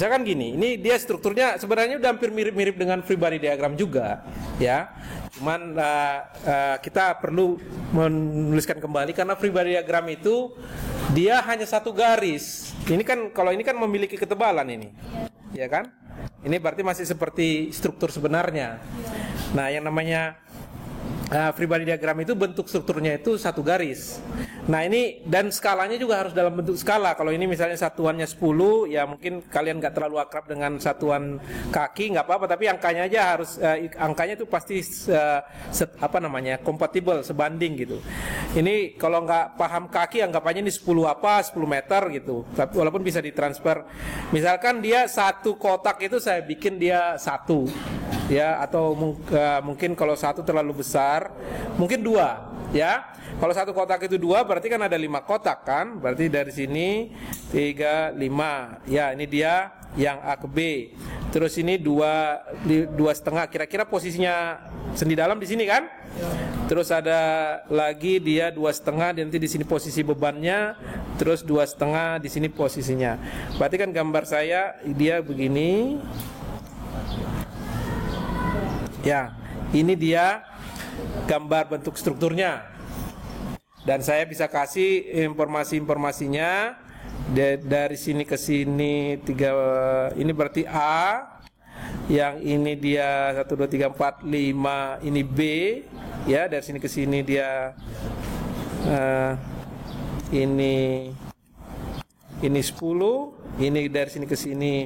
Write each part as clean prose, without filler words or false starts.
Misalkan gini, ini dia strukturnya sebenarnya udah hampir mirip-mirip dengan free body diagram juga, ya. Cuman kita perlu menuliskan kembali karena free body diagram itu dia hanya satu garis. Ini kan kalau ini kan memiliki ketebalan ini, ya kan? Ini berarti masih seperti struktur sebenarnya. Nah, yang namanya free body diagram itu bentuk strukturnya itu satu garis. Nah ini dan skalanya juga harus dalam bentuk skala. Kalau ini misalnya satuannya 10, ya mungkin kalian nggak terlalu akrab dengan satuan kaki, nggak apa-apa. Tapi angkanya aja harus angkanya itu pasti kompatibel, sebanding gitu. Ini kalau nggak paham kaki, anggapannya ini 10 meter gitu. Tapi walaupun bisa ditransfer. Misalkan dia satu kotak itu saya bikin dia satu, ya, atau mungkin kalau satu terlalu besar, mungkin dua, ya. Kalau satu kotak itu dua, berarti kan ada 5 kotak kan? Berarti dari sini 3, 5. Ya, ini dia yang A ke B. Terus ini dua setengah. Kira-kira posisinya sendi dalam di sini kan? Terus ada lagi dia 2,5. Nanti di sini posisi bebannya. Terus 2,5 di sini posisinya. Berarti kan gambar saya dia begini. Ya, ini dia gambar bentuk strukturnya. Dan saya bisa kasih informasinya dari sini ke sini 3, ini berarti A, yang ini dia 1 2 3 4 5, ini B, ya, dari sini ke sini dia ini 10, ini dari sini ke sini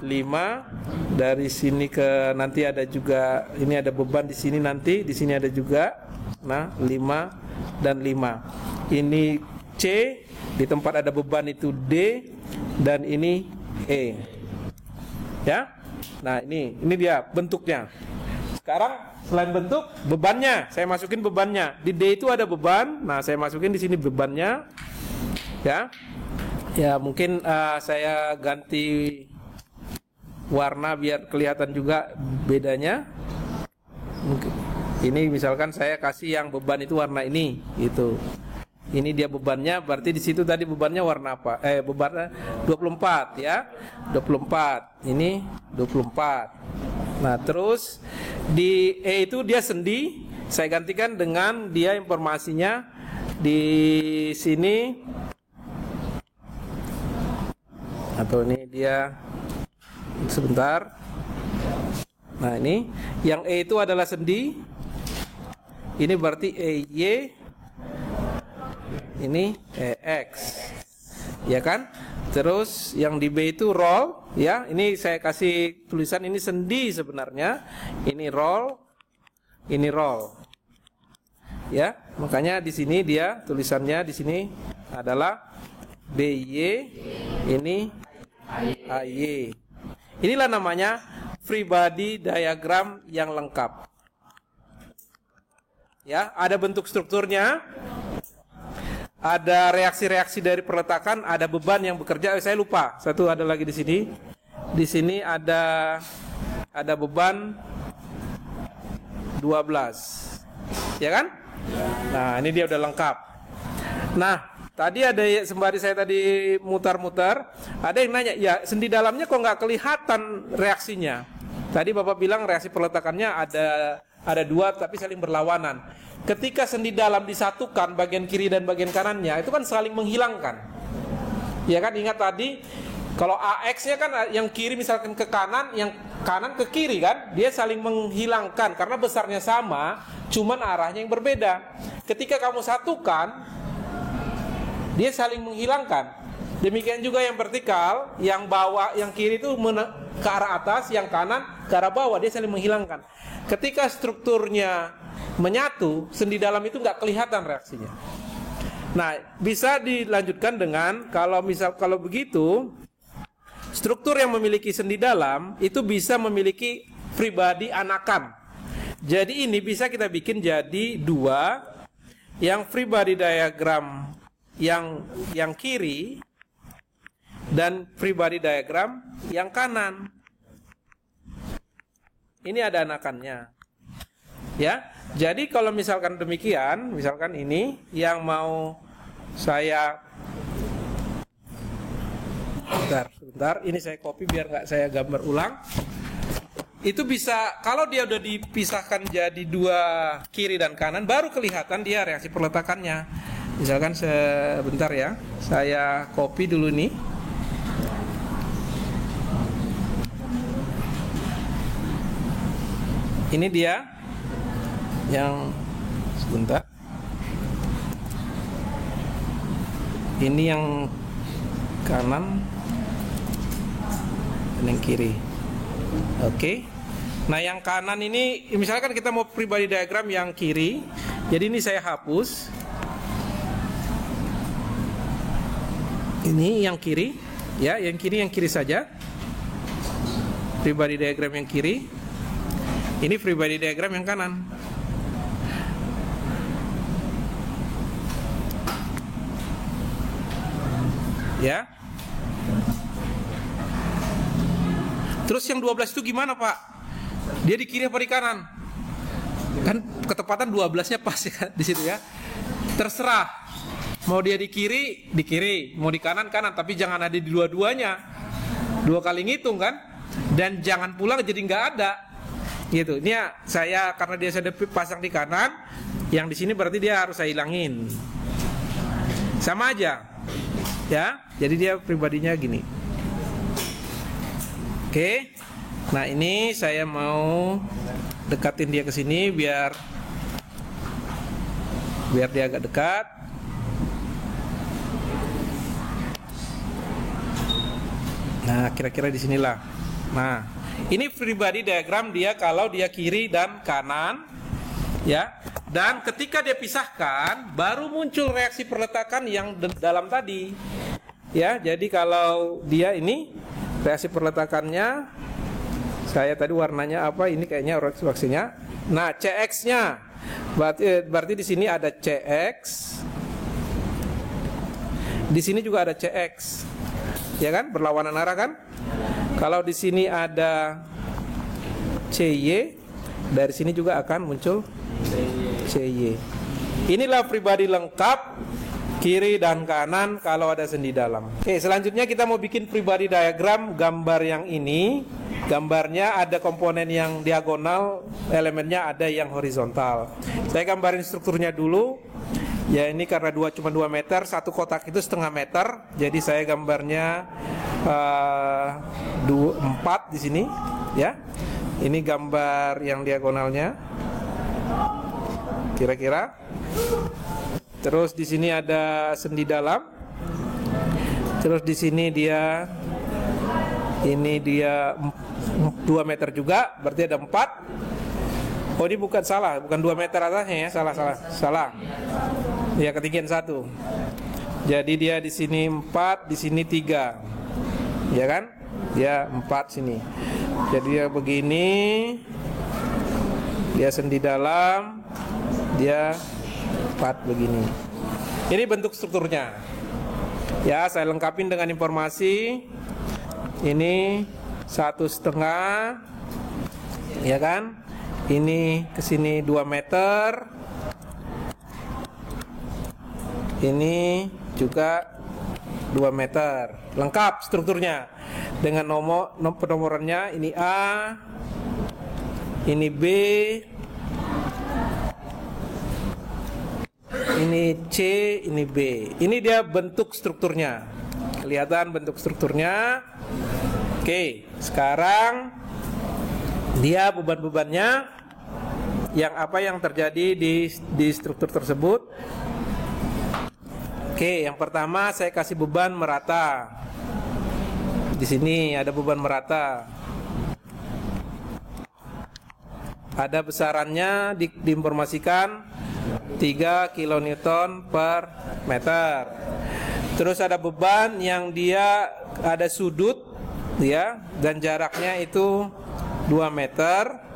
5, dari sini ke nanti ada juga ini ada beban di sini, nanti di sini ada juga, nah 5 dan 5. Ini C, di tempat ada beban itu D, dan ini E. Ya. Nah, ini dia bentuknya. Sekarang selain bentuk, bebannya, saya masukin bebannya. Di D itu ada beban. Nah, saya masukin di sini bebannya. Ya. Ya, mungkin saya ganti warna biar kelihatan juga bedanya. Mungkin ini misalkan saya kasih yang beban itu warna ini, gitu. Ini dia bebannya, berarti di situ tadi bebannya warna apa? Bebannya 24, ya. 24. Ini 24. Nah, terus di E itu dia sendi, saya gantikan dengan dia informasinya di sini. Atau ini dia sebentar. Nah, ini yang E itu adalah sendi. Ini berarti EY, ini EX, ya kan? Terus yang di B itu roll, ya. Ini saya kasih tulisan ini sendi sebenarnya. Ini roll, ya. Makanya di sini dia tulisannya di sini adalah BY, ini AY. Inilah namanya free body diagram yang lengkap. Ya, ada bentuk strukturnya, ada reaksi-reaksi dari perletakan, ada beban yang bekerja. Saya lupa, satu ada lagi di sini. Di sini ada beban 12, ya kan? Nah, ini dia udah lengkap. Nah, tadi ada sembari saya tadi mutar-mutar, ada yang nanya, ya sendi dalamnya kok nggak kelihatan reaksinya? Tadi Bapak bilang reaksi perletakannya ada 2 tapi saling berlawanan. Ketika sendi dalam disatukan bagian kiri dan bagian kanannya, itu kan saling menghilangkan. Ya kan, ingat tadi kalau AX-nya kan yang kiri misalkan ke kanan, yang kanan ke kiri kan, dia saling menghilangkan karena besarnya sama, cuman arahnya yang berbeda. Ketika kamu satukan, dia saling menghilangkan. Demikian juga yang vertikal, yang bawah, yang kiri itu ke arah atas, yang kanan ke arah bawah, dia saling menghilangkan. Ketika strukturnya menyatu, sendi dalam itu nggak kelihatan reaksinya. Nah, bisa dilanjutkan dengan kalau begitu, struktur yang memiliki sendi dalam itu bisa memiliki free body anakan. Jadi ini bisa kita bikin jadi 2, yang free body diagram yang kiri dan free body diagram yang kanan. Ini ada anakannya. Ya. Jadi kalau misalkan demikian, misalkan ini yang mau saya Sebentar, ini saya copy biar nggak saya gambar ulang. Itu bisa, kalau dia udah dipisahkan jadi dua kiri dan kanan, baru kelihatan dia reaksi perletakannya. Misalkan sebentar ya, saya copy dulu nih. Ini dia yang sebentar. Ini yang kanan dan yang kiri. Oke. Nah, yang kanan ini misalkan kita mau pribadi diagram yang kiri. Jadi ini saya hapus. Ini yang kiri, ya, yang kiri saja. Pribadi diagram yang kiri. Ini pribadi diagram yang kanan. Ya. Terus yang 12 itu gimana, Pak? Dia di kiri apa di kanan? Kan ketepatan 12-nya pas ya di situ ya. Terserah. Mau dia di kiri, mau di kanan, tapi jangan ada di dua-duanya. 2 kali ngitung kan? Dan jangan pulang jadi nggak ada. Gitu. Ini ya, saya karena dia sudah pasang di kanan, yang di sini berarti dia harus saya hilangin. Sama aja. Ya. Jadi dia pribadinya gini. Oke. Nah, ini saya mau dekatin dia ke sini biar dia agak dekat. Nah, kira-kira di sinilah. Nah, ini pribadi diagram dia kalau dia kiri dan kanan, ya. Dan ketika dia pisahkan, baru muncul reaksi perletakan yang dalam tadi, ya. Jadi kalau dia ini reaksi perletakannya, saya tadi warnanya apa? Ini kayaknya reaksinya. Nah, CX-nya, berarti di sini ada CX, di sini juga ada CX. Ya kan, berlawanan arah kan? Kalau di sini ada CY, dari sini juga akan muncul CY. Inilah pribadi lengkap kiri dan kanan kalau ada sendi dalam. Oke, selanjutnya kita mau bikin pribadi diagram gambar yang ini. Gambarnya ada komponen yang diagonal, elemennya ada yang horizontal. Saya gambarin strukturnya dulu. Ya, ini karena cuma 2 meter, satu kotak itu setengah meter. Jadi saya gambarnya 4 di sini, ya. Ini gambar yang diagonalnya. Kira-kira. Terus di sini ada sendi dalam. Terus di sini dia 2 meter juga, berarti ada 4. Oh, ini bukan 2 meter atasnya ya, salah. Ya, ketinggian 1. Jadi dia di sini 4, di sini 3. Ya kan? Dia 4 sini. Jadi dia begini. Dia sendi dalam. Dia 4 begini. Ini bentuk strukturnya. Ya, saya lengkapin dengan informasi. Ini 1,5, ya kan? Ini kesini 2 meter. Ini juga 2 meter. Lengkap strukturnya dengan penomorannya. Ini A, ini B, ini C, ini B. Ini dia bentuk strukturnya. Kelihatan bentuk strukturnya. Oke, sekarang dia beban-bebannya yang terjadi di struktur tersebut. Oke, yang pertama saya kasih beban merata. Di sini ada beban merata. Ada besarannya diinformasikan 3 kN per meter. Terus ada beban yang dia ada sudut, ya, dan jaraknya itu 2 meter.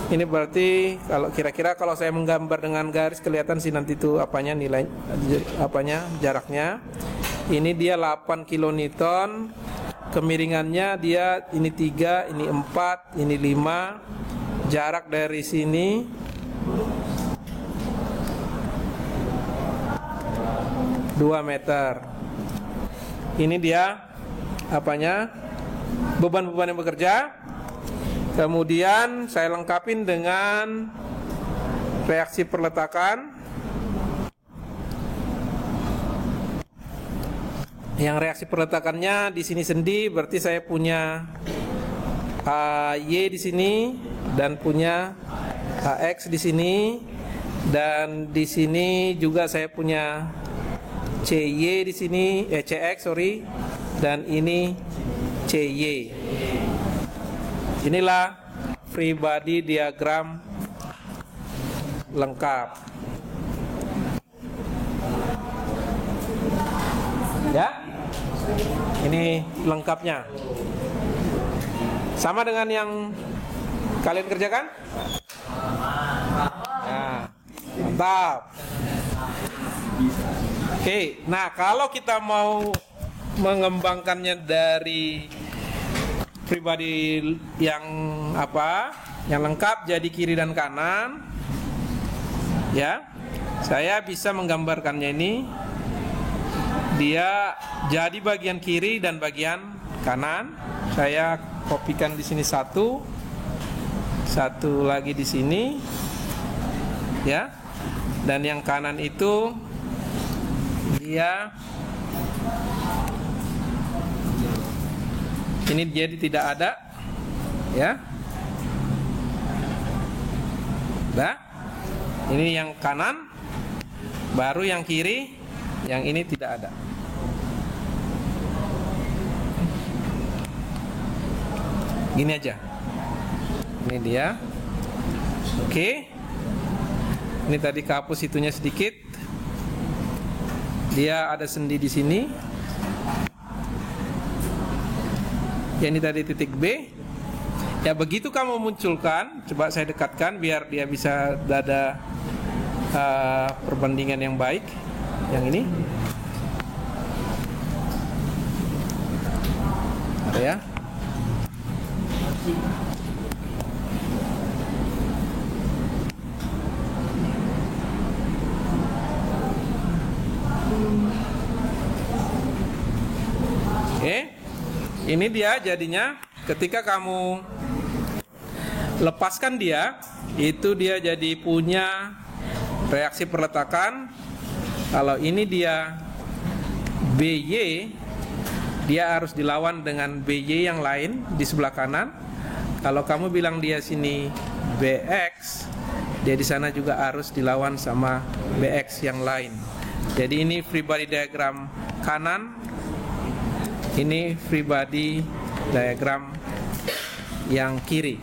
Ini berarti kalau kira-kira kalau saya menggambar dengan garis kelihatan sih nanti itu jaraknya. Ini dia 8 kN. Kemiringannya dia ini 3, ini 4, ini 5. Jarak dari sini 2 meter. Ini dia beban-beban yang bekerja. Kemudian saya lengkapin dengan reaksi perletakan. Yang reaksi perletakannya di sini sendi, berarti saya punya Y di sini dan punya X di sini, dan di sini juga saya punya CY di sini, CX sorry, dan ini CY. Inilah free body diagram lengkap. Ya, ini lengkapnya. Sama dengan yang kalian kerjakan? Nah, mantap. Oke, nah kalau kita mau mengembangkannya dari pribadi yang yang lengkap jadi kiri dan kanan, ya, saya bisa menggambarkannya ini. Dia jadi bagian kiri dan bagian kanan. Saya kopikan di sini satu lagi di sini, ya. Dan yang kanan itu dia ini jadi tidak ada, ya. Nah, ini yang kanan, baru yang kiri, yang ini tidak ada. Gini aja. Ini dia. Oke. Ini tadi kehapus itunya sedikit. Dia ada sendi di sini. Ya, ini tadi titik B. Ya, begitu kamu munculkan, coba saya dekatkan biar dia bisa ada perbandingan yang baik. Yang ini. Ada ya. Oke, ini dia jadinya. Ketika kamu lepaskan dia, itu dia jadi punya reaksi perletakan. Kalau ini dia BY, dia harus dilawan dengan BY yang lain di sebelah kanan. Kalau kamu bilang dia sini BX, dia di sana juga harus dilawan sama BX yang lain. Jadi ini free body diagram kanan, ini free body diagram yang kiri.